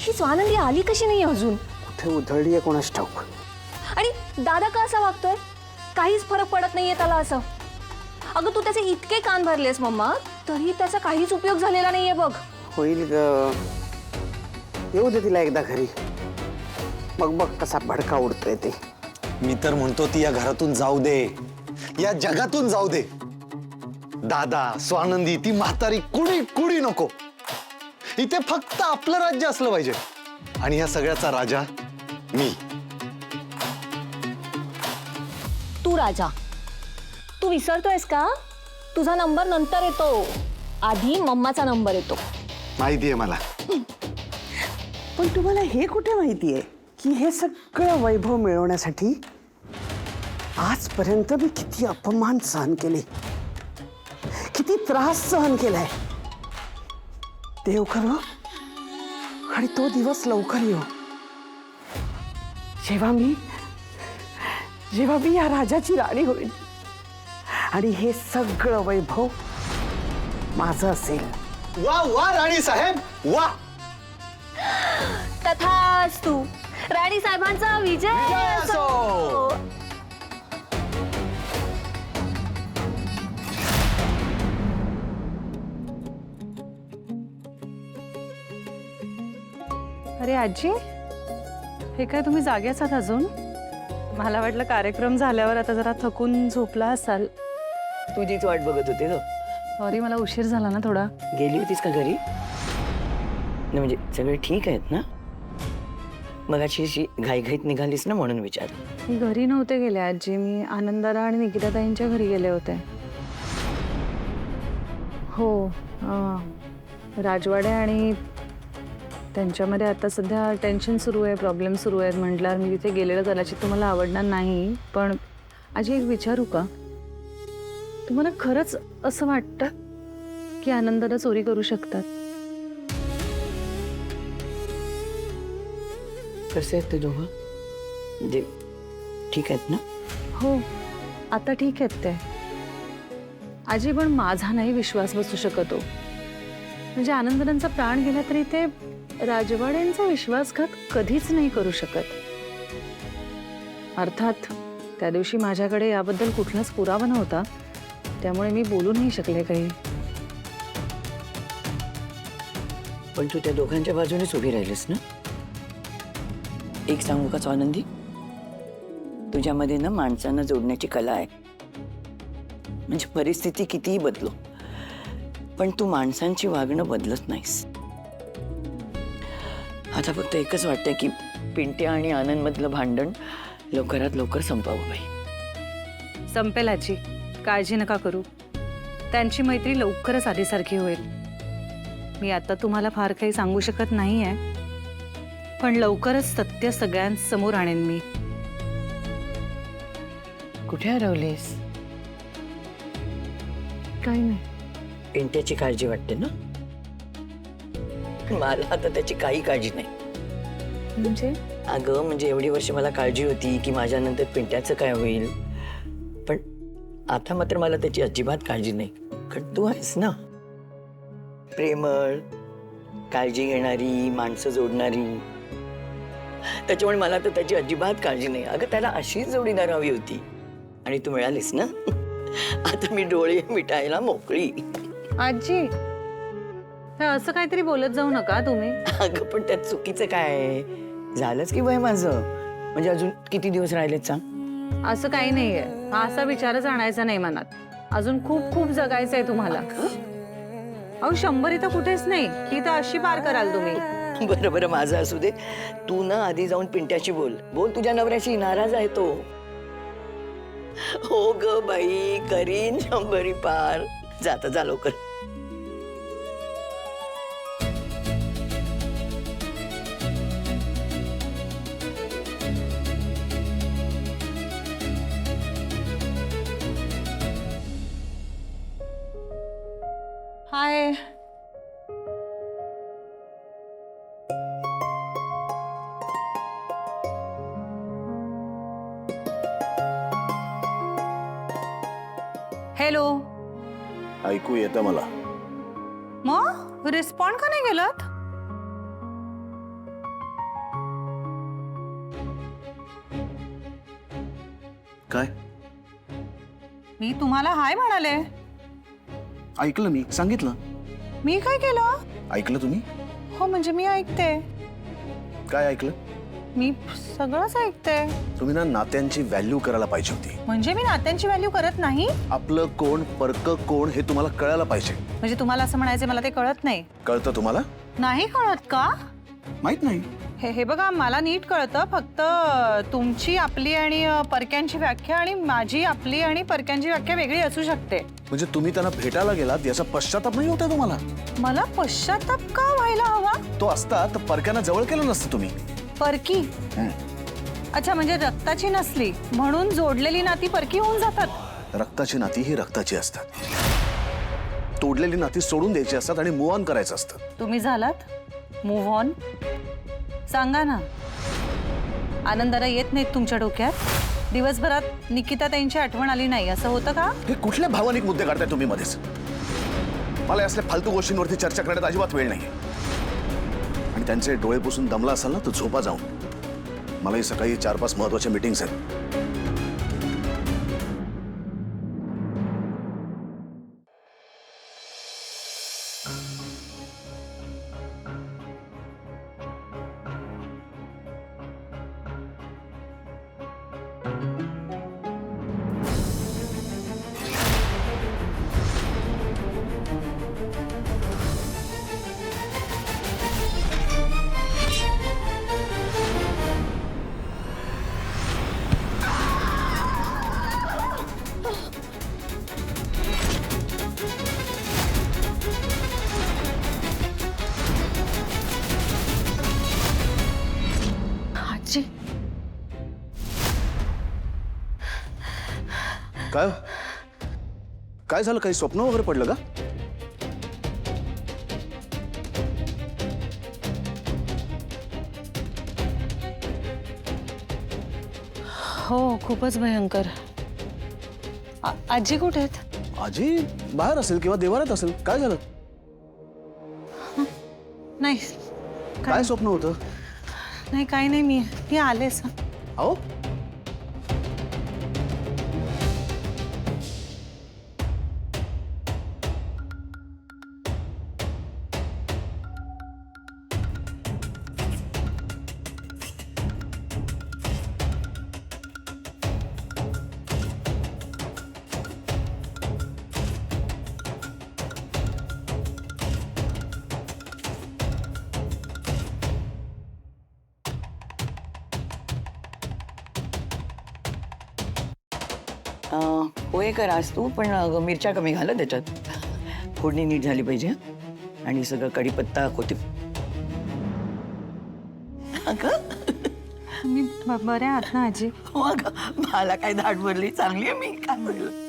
ही स्वानंदी आली कशी नाही अजून? कुठे उधळली आहे कोणास ठाऊक. आणि दादा का असा वागतोय? काहीच फरक पडत नाहीये त्याला असं. अगं तू त्याचे इतके कान भरलेस मम्मा, तरी त्याचा काहीच उपयोग झालेला नाहीये बघ. होईल ग, येऊ दे तिला एकदा घरी, मग बघ कसा भडका उडतोय ते. मी तर म्हणतो ती या घरातून जाऊ दे, या जगातून जाऊ दे. दादा, स्वानंदी, ती म्हातारी कुणी कुणी नको. इथे फक्त आपलं राज्य असलं पाहिजे आणि या सगळ्याचा राजा मी. तू राजा, तू विसरतोयस का? तुझा नंबर नंतर येतो, आधी मम्माचा नंबर येतो. माहितीये मला. पण तुम्हाला हे कुठे माहितीये की हे सगळं वैभव मिळवण्यासाठी आजपर्यंत मी किती अपमान सहन केले, किती त्रास सहन केलाय. देव करो आणि तो दिवस लवकर येऊ जेव्हा मी या राजाची राणी होईल आणि हे सगळं वैभव माझं असेल. वा वा राणी साहेब वा. तथास्तु. राणी साहेबांचा विजय असो. अरे आजी, हे काय तुम्ही जागेच आहात अजून? मला वाटलं कार्यक्रम झाल्यावर आता जरा थकून झोपला असाल. तुझीच वाट बघत होते ग. सॉरी, मला उशीर झाला ना थोडा. गेली होतीस का घरी? नाही म्हणजे सगळे ठीक आहेत ना? मगाशी अशी घाईघाईत निघालीस ना म्हणून विचार. मी घरी नव्हते गेले आजी, मी आनंदाला आणि निकिताताईंच्या घरी गेले होते. हो, राजवाडे आणि त्यांच्यामध्ये आता सध्या टेन्शन सुरू आहे, प्रॉब्लेम सुरू आहेत. म्हटल्यावर मी तिथे गेलेलं कदाचित तुम्हाला आवडणार नाही. पण आजी एक विचारू का? तुम्हाला खरंच असं वाटतं की आनंदाला चोरी करू शकतात? कसे आहेत ते दोघं? म्हणजे ठीक आहेत ना? हो, आता ठीक आहेत ते. आजी पण माझा नाही विश्वास बसू शकतो. म्हणजे आनंदांचा प्राण गेला तरी ते राजवाड्यांचा विश्वासघात कधीच नाही करू शकत. अर्थात त्या दिवशी माझ्याकडे याबद्दल कुठलाच पुरावा नव्हता, त्यामुळे मी बोलू नाही शकले काही. पण तू त्या दोघांच्या बाजूनेच उभी राहिलीस ना? एक सांगू का स्वानंदी, तुझ्यामध्ये ना माणसांना जोडण्याची कला आहे. म्हणजे परिस्थिती कितीही बदलो, पण तू माणसांची वागणं बदलत नाहीस. आता फक्त एकच वाटतंय की पिंट्या आणि आनंद मधलं भांडण लवकरात लवकर संपावं बाई. संपेल आजी, काळजी नका करू. त्यांची मैत्री लवकरच आधीसारखी होईल. मी आता तुम्हाला फार काही सांगू शकत नाहीये, पण लवकरच सत्य सगळ्यांसमोर आणेन मी. कुठे हरवलीस? काही नाही. पिंट्याची काळजी वाटते ना? मला आता त्याची काही काळजी नाही. म्हणजे अगं म्हणजे एवढी वर्ष मला काळजी होती की माझ्यानंतर पिंट्याचं काय होईल, पण आता मात्र मला त्याची अजिबात काळजी नाही. कारण तू आहेस ना, प्रेमळ, काळजी घेणारी, माणसं जोडणारी. त्याच्यामुळे मला तर त्याची अजिबात काळजी नाही. अगं त्याला अशीच जोडीदार हवी होती आणि तू मिळालीस ना. आता मी डोळे मिटायला मोकळी. आजी, हे असं काहीतरी बोलत जाऊ नका तुम्ही. अगं पण त्यात चुकीचं काय? झालंच की वय माझं. म्हणजे अजून किती दिवस राहिलेत सांग? असं काही नाहीये. हा असा विचारच आणायचा नाही मनात. अजून खूप खूप जगायचंय तुम्हाला. अहो 100 इथं कुठेच नाही, ही तर अशी पार कराल तुम्ही. बरं बरं, माझं असू दे. तू ना आधी जाऊन पिंट्याशी बोल. तुझ्या नवऱ्याशी, नाराज आहे तो. हो ग बाई, करीन 100 पार. जाता जा लवकर. हाय. हॅलो. ऐकू येतं मला. मग रिस्पॉन्ड का नाही केलात? काय मी तुम्हाला हाय म्हणाले. ऐकलं? मी सांगितलं. मी काय केलं? ऐकलं तुम्ही? हो म्हणजे मी ऐकते. काय ऐकलं? मी सगळंच ऐकते. तुम्ही ना नात्यांची व्हॅल्यू करायला पाहिजे होती. म्हणजे मी नात्यांची व्हॅल्यू करत नाही? आपलं कोण परक कोण हे तुम्हाला कळायला पाहिजे. म्हणजे तुम्हाला असं म्हणायचं मला ते कळत नाही? कळतं तुम्हाला? नाही कळत का? माहित नाही. हे बघा मला नीट कळतं. फक्त तुमची आपली आणि परक्यांची व्याख्या आणि माझी आपली आणि परक्यांची व्याख्या वेगळी असू शकते. म्हणजे तुम्ही त्यांना भेटायला गेलात याचा पश्चाताप नाही होता तुम्हाला? मला पश्चाताप का व्हायला हवा? तो असता तर परक्यांना जवळ केलं नसतं तुम्ही. परकी? अच्छा म्हणजे रक्ताची नसली म्हणून जोडलेली नाती परकी होऊन जातात? रक्ताची नाती ही रक्ताची असतात. तोडलेली नाती सोडून द्यायची असतात आणि मूव्ह ऑन करायचं असतं. तुम्ही झालात मूव्ह ऑन? सांगा ना. आनंदाला येत नाहीत तुमच्या डोक्यात? दिवसभरात निकिता त्यांची आठवण आली नाही असं होतं का? हे कुठले भावनिक मुद्दे काढताय तुम्ही मध्येच? मला असल्या फालतू गोष्टींवरती चर्चा करण्यात अजिबात वेळ नाही. आणि त्यांचे डोळे पुसून दमला असाल ना तर झोपा जाऊन. मलाही सकाळी 4-5 महत्वाच्या मीटिंग्स आहेत. आजी काय काय झालं? काही स्वप्न वगैरे पडलं का? हो खूपच भयंकर. आजी कुठे आहेत? आजी बाहेर असेल किंवा देवारात असेल. काय झालं? नाही काय स्वप्न होतं? नाही काही नाही. मी आलेच. अहो पोहे कर आज तू, पण मिरच्या कमी घाल त्याच्यात. फोडणी नीट झाली पाहिजे. आणि सगळं कढीपत्ता कोथिंबीर. मी बरे आहात ना आजी? हो अगं, मला काय धाड भरली. चांगली आहे मी. काय म्हणलं